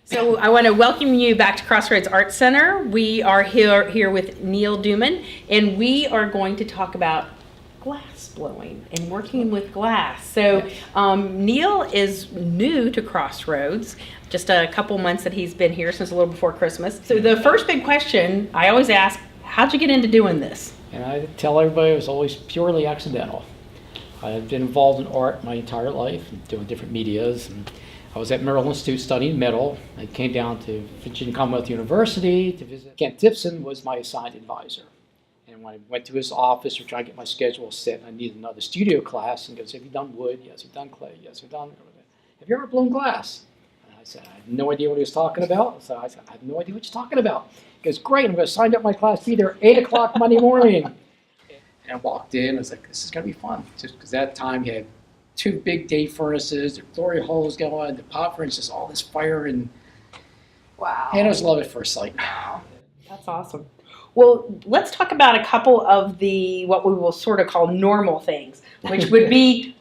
So I want to welcome you back to Crossroads Art Center. We are here with Neil Duman, and we are going to talk about glass blowing and working with glass. So Neil is new to Crossroads, just a couple months that he's been here, since a little before Christmas. So the first big question I always ask, how'd you get into doing this? And I tell everybody it was always purely accidental. I've been involved in art my entire life, doing different medias. And I was at Merrill Institute studying metal. I came down to Virginia Commonwealth University to visit. Kent Tipson was my assigned advisor. And when I went to his office to try to get my schedule set, I needed another studio class, and he goes, have you done wood? Yes. Have you done clay? Yes. Have you ever blown glass? And I said, I had no idea what he was talking about. So I said, I have no idea what you're talking about. He goes, great, I'm going to sign up my class, be there 8 o'clock Monday morning. And I walked in, I was like, this is going to be fun. Just because that time you had 2 big day furnaces, the glory holes going, the pot furnace, just all this fire, and Wow. And it was love at first sight. Wow. That's awesome. Well, let's talk about a couple of the, what we will sort of call normal things, which would be,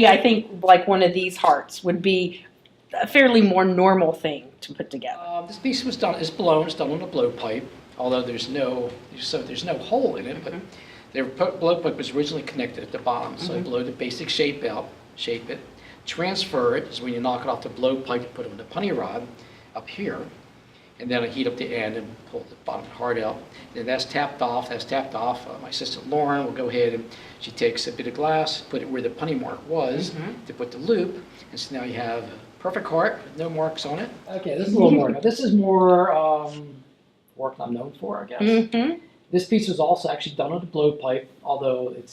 I think, like one of these hearts would be a fairly more normal thing to put together. This piece was done, it's done on a blowpipe, although there's no hole in it, but the blowpipe was originally connected at the bottom, so I blow the basic shape out, shape it, transfer it, is when you knock it off the blowpipe, you put it on the punny rod up here, and then I heat up the end and pull the bottom part out. Then that's tapped off. My assistant Lauren will go ahead and she takes a bit of glass, put it where the punny mark was to put the loop, and so now you have a perfect heart with no marks on it. Okay, this is a little more. Now, this is more work I'm known for, I guess. This piece was also actually done on a blowpipe, although it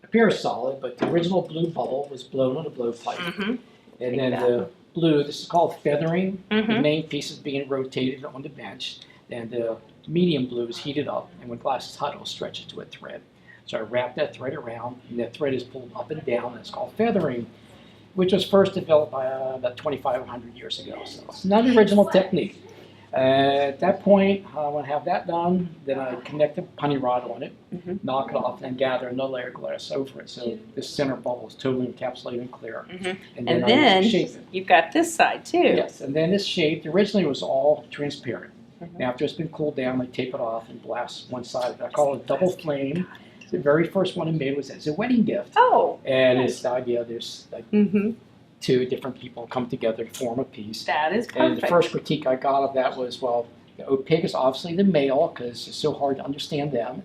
appears solid, but the original blue bubble was blown on a blowpipe. And then the blue, this is called feathering. The main piece is being rotated on the bench, and the medium blue is heated up, and when glass is hot, it'll stretch it to a thread. So I wrap that thread around, and that thread is pulled up and down, and it's called feathering, which was first developed by about 2,500 years ago. So it's not an original technique. At that point, when I have that done, then I connect the punny rod on it, knock it off, and gather another layer of glass over it. So this center bubble is totally encapsulated and clear. And then you've got this side too. Yes, and then this shape, originally was all transparent. After it's been cooled down, I tape it off and blast one side. I call it double flame. The very first one I made was as a wedding gift. Oh. And it's the idea there's like 2 different people come together to form a piece. That is perfect. And the first critique I got of that was, well, the opaque is obviously the male because it's so hard to understand them.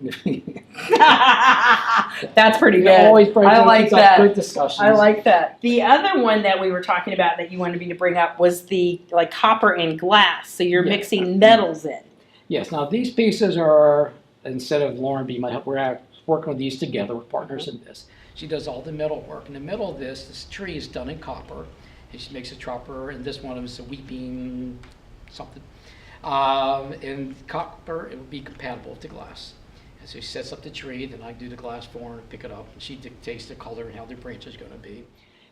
That's pretty good. I like that. Good discussions. I like that. The other one that we were talking about that you wanted me to bring up was the copper and glass. So you're mixing metals in. Yes. Now these pieces are, instead of Lauren being my help, we're working on these together. We're partners in this. She does all the metal work. In the middle of this tree is done in copper. And she makes a chopper, and this one is a weeping something. And copper, it would be compatible with the glass. And so she sets up the tree, then I do the glass for her and pick it up, and she dictates the color and how the branch is going to be.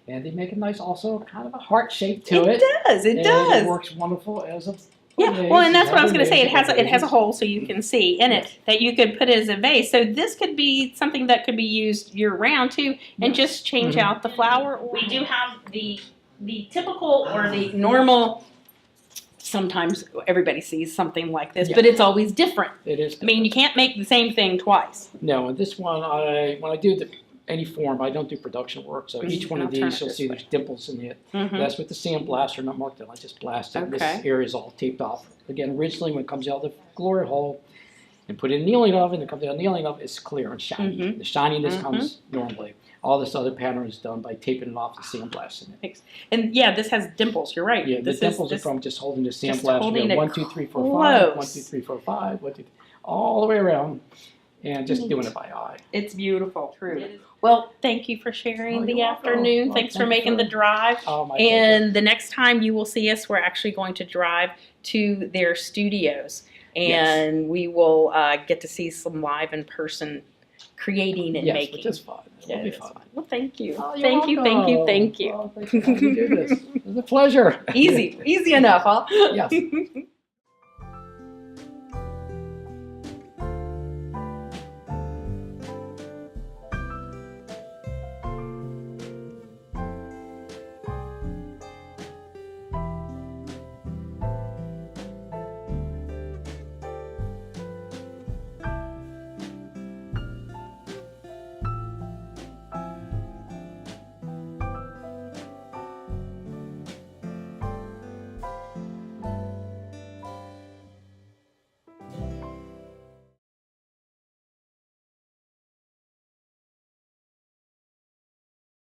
And they make a nice, also kind of a heart shape to it. It does. It works wonderful as a well, and that's what I was going to say. It has a hole so you can see in it that you could put it as a vase. So this could be something that could be used year round too, and just change out the flower. We do have the typical or the normal. Sometimes everybody sees something like this, but it's always different. It is different. I mean, you can't make the same thing twice. No, and this one, when I do any form, I don't do production work, so each one of these, you'll see there's dimples in it. That's with the sandblaster, not marked on. I just blast it. This area is all taped off. Again, originally when it comes out of the glory hole and put it in the annealing oven, it comes out of the annealing oven, it's clear and shiny. The shininess comes normally. All this other pattern is done by taping it off the sandblasting it. And yeah, this has dimples. You're right. Yeah, the dimples are from just holding the sandblaster. 1, 2, 3, 4, 5. 1, 2, 3, 4, 5. 1, 2, 3, all the way around, and just doing it by eye. It's beautiful. True. Well, thank you for sharing the afternoon. Thanks for making the drive. My and pleasure. The next time you will see us, we're actually going to drive to their studios, and we will get to see some live in person creating and making. Which is fun. It'll be fun. Well, thank you. Oh, thank you. Oh, thank you for letting me do this. It was a pleasure. Easy enough, huh? Yes.